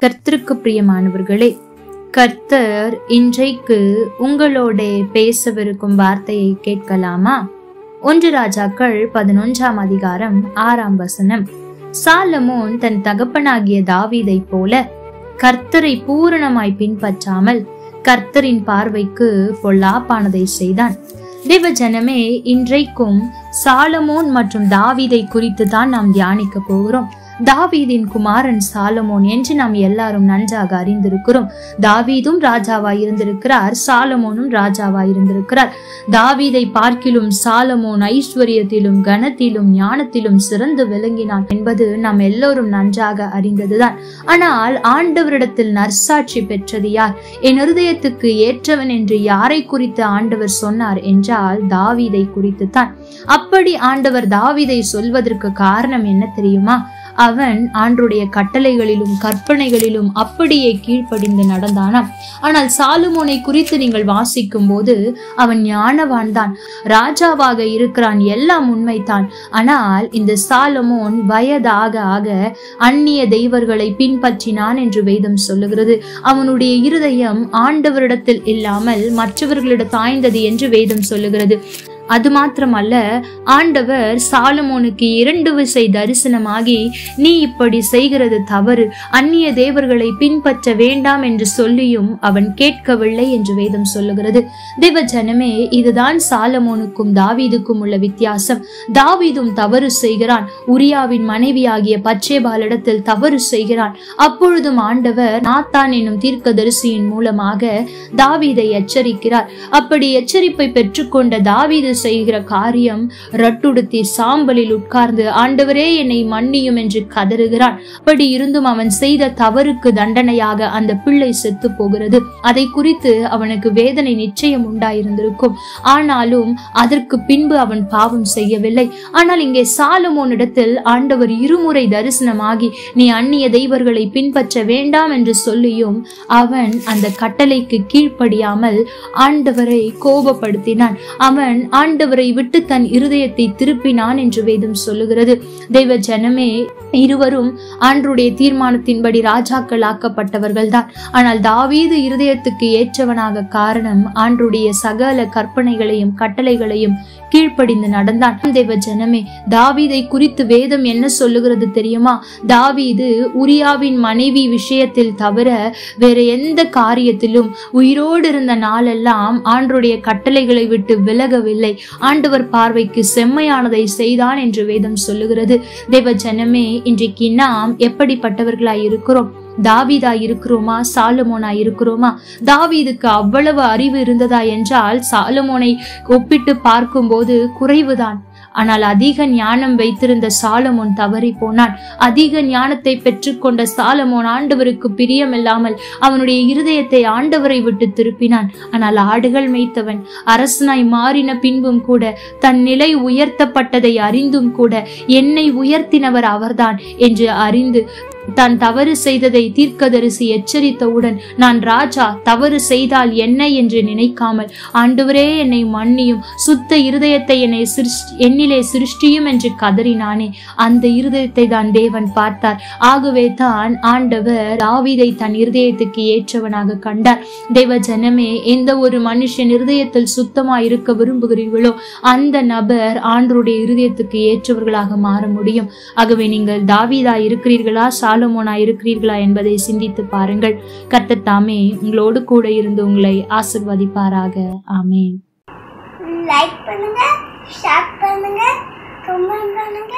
கர்த்தருக்கு பிரியமானவர்களே, கர்த்தர் இன்றைக்கு உங்களோட பேசவிருக்கும் வார்த்தையை கேட்கலாமா? 1 ராஜாக்கள் 11ஆம் அதிகாரம் 6ஆம் வசனம். சாலமோன் தன் தகப்பனாகிய தாவீதை போல கர்த்தரை பூரணமாய் பின்பற்றாமல் கர்த்தரின் பார்வைக்கு பொல்லாப்பானதை செய்தான். தேவ ஜனமே, இன்றைக்கும் சாலமோன் மற்றும் தாவீதை குறித்து தான் நாம் தியானிக்க போகிறோம். தாவீதின் குமாரன் சாலமோன் என்று நாம் எல்லாரும் நன்றாக அறிந்திருக்கிறோம். தாவீதும் ராஜாவாய் இருந்திருக்கிறார், சாலமோனும் ராஜாவாய் இருந்திருக்கிறார். தாவீதை பார்க்கிலும் சாலமோன் ஐஸ்வர்யத்திலும் கனத்திலும் ஞானத்திலும் சிறந்து விளங்கினான் என்பது நாம் எல்லோரும் நன்றாக அறிந்ததுதான். ஆனால் ஆண்டவரிடத்தில் நற்சாட்சி பெற்றது யார்? என் இருதயத்துக்கு ஏற்றவன் என்று யாரை குறித்து ஆண்டவர் சொன்னார் என்றால் தாவீதை குறித்து தான். அப்படி ஆண்டவர் தாவீதை சொல்வதற்கு காரணம் என்ன தெரியுமா? அவன் ஆண்டவருடைய கட்டளைகளிலும் கற்பனைகளிலும் அப்படியே கீழ்ப்படிந்து நடந்தானாம். ஆனால் சாலமோனை குறித்து நீங்கள் வாசிக்கும் போது அவன் ஞானவான் தான், ராஜாவாக இருக்கிறான், எல்லாம் உண்மைதான். ஆனால் இந்த சாலமோன் வயதாக ஆக அந்நிய தெய்வர்களை பின்பற்றினான் என்று வேதம் சொல்லுகிறது. அவனுடைய இருதயம் ஆண்டவரிடத்தில் இல்லாமல் மற்றவர்களிடம் தாய்ந்தது என்று வேதம் சொல்லுகிறது. அது மாத்திரமல்ல, ஆண்டவர் சாலமோனுக்கு 2 விசை தரிசனமாகி, நீ இப்படி செய்கிறது தவறு, அந்நிய தேவர்களை பின்பற்ற வேண்டாம் என்று சொல்லியும் அவன் கேட்கவில்லை என்று வேதம் சொல்லுகிறது. தேவ ஜனமே, இதுதான் சாலமோனுக்கும் தாவீதுக்கும் உள்ள வித்தியாசம். தாவீதும் தவறு செய்கிறான், உரியாவின் மனைவியாகிய பத்சேபாளிடத்தில் தவறு செய்கிறான். அப்பொழுதும் ஆண்டவர் நாத்தான் என்னும் தீர்க்கதரிசியின் மூலமாக தாவீதை எச்சரிக்கிறார். அப்படி எச்சரிப்பை பெற்றுக்கொண்ட தாவீது செய்கிற காரியம், ரட்டுடுத்தி சாம்பலில் உட்கார்ந்து ஆண்டவரே என்னை மன்னியும் என்று கதறுகிறான். அப்படி இருந்தும் அவன் செய்த தவறுக்கு தண்டனையாக அந்த பிள்ளை செத்து போகிறது. அதை குறித்து அவனுக்கு வேதனை நிச்சயம் உண்டாயிருந்திருக்கும். ஆனாலும் அதற்கு பின்பு அவன் பாவம் செய்யவில்லை. ஆனால் இங்கே சாலமோனிடத்தில் ஆண்டவர் 2 முறை தரிசனமாகி, நீ அந்நிய தெய்வர்களை பின்பற்ற வேண்டாம் என்று சொல்லியும் அவன் அந்த கட்டளைக்கு கீழ்ப்படியாமல் ஆண்டவரை கோபப்படுத்தினான். அவன் ஆண்டவரை விட்டு தன் இருதயத்தை திருப்பினான் என்று வேதம் சொல்லுகிறது. தெய்வ ஜனமே, இருவரும் ஆண்டவருடைய தீர்மானத்தின்படி ராஜாக்கள் ஆக்கப்பட்டவர்கள் தான். ஆனால் தாவீது இருதயத்துக்கு ஏற்றவனாக காரணம் ஆண்டவருடைய சகல கற்பனைகளையும் கட்டளைகளையும் கீழ்ப்படிந்து நடந்தான். தேவ ஜனமே, தாவீதை குறித்து வேதம் என்ன சொல்லுகிறது தெரியுமா? தாவீது உரியாவின் மனைவி விஷயத்தில் தவிர வேற எந்த காரியத்திலும் உயிரோடு இருந்த நாளெல்லாம் ஆண்டவருடைய கட்டளைகளை விட்டு விலகவில்லை. ஆண்டவர் பார்வைக்கு செம்மையானதை செய்தான் என்று வேதம் சொல்லுகிறது. தேவ ஜனமே, இன்றைக்கு நாம் எப்படிப்பட்டவர்களாய் இருக்கிறோம்? தாவீதா இருக்கிறோமா? சாலமோனா இருக்கிறோமா? தாவீதுக்கு அவ்வளவு அறிவு இருந்ததா என்றால் சாலமோனை ஒப்பிட்டு பார்க்கும்போது குறைவுதான். ஆனால் அதிக ஞானம் வைத்திருந்த சாலமோன் தவறி போனான். அதிக ஞானத்தை பெற்றுக்கொண்ட சாலமோன் ஆண்டவருக்கு பிரியமில்லாமல் அவனுடைய இருதயத்தை ஆண்டவரை விட்டு திருப்பினான். ஆனால் ஆடுகள் மேய்த்தவன், அரசனாய் மாறின பின்பும் கூட, தன் நிலை உயர்த்தப்பட்டதை அறிந்தும் கூட, என்னை உயர்த்தினவர் அவர்தான் என்று அறிந்து தான் தவறு செய்ததை தீர்க்கதரிசி எச்சரித்தவுடன், நான் ராஜா, தவறு செய்தால் என்ன என்று நினைக்காமல், ஆண்டவரே என்னை மன்னியும், சுத்த இருதயத்தை என்னிலே சிருஷ்டியும் என்று கதறினானே, அந்த இருதயத்தை தான் தேவன் பார்த்தார். ஆகவே தான் ஆண்டவர் தாவீதை தன் இருதயத்துக்கு ஏற்றவனாக கண்டார். தேவ ஜனமே, எந்த ஒரு மனுஷன் இருதயத்தில் சுத்தமாய் இருக்க விரும்புகிறீர்களோ அந்த நபர் ஆண்டவருடைய இருதயத்துக்கு ஏற்றவர்களாக மாற முடியும். ஆகவே நீங்கள் தாவீதா இருக்கிறீர்களா, சாலமோனா இருக்கிறீர்களா என்பதை சிந்தித்து பாருங்கள். கர்த்தர் தாமே உங்களோடு கூட இருந்து உங்களை ஆசீர்வதிப்பாராக. ஆமென். லைக் பண்ணுங்க, ஷேர் பண்ணுங்க, கமெண்ட் பண்ணுங்க.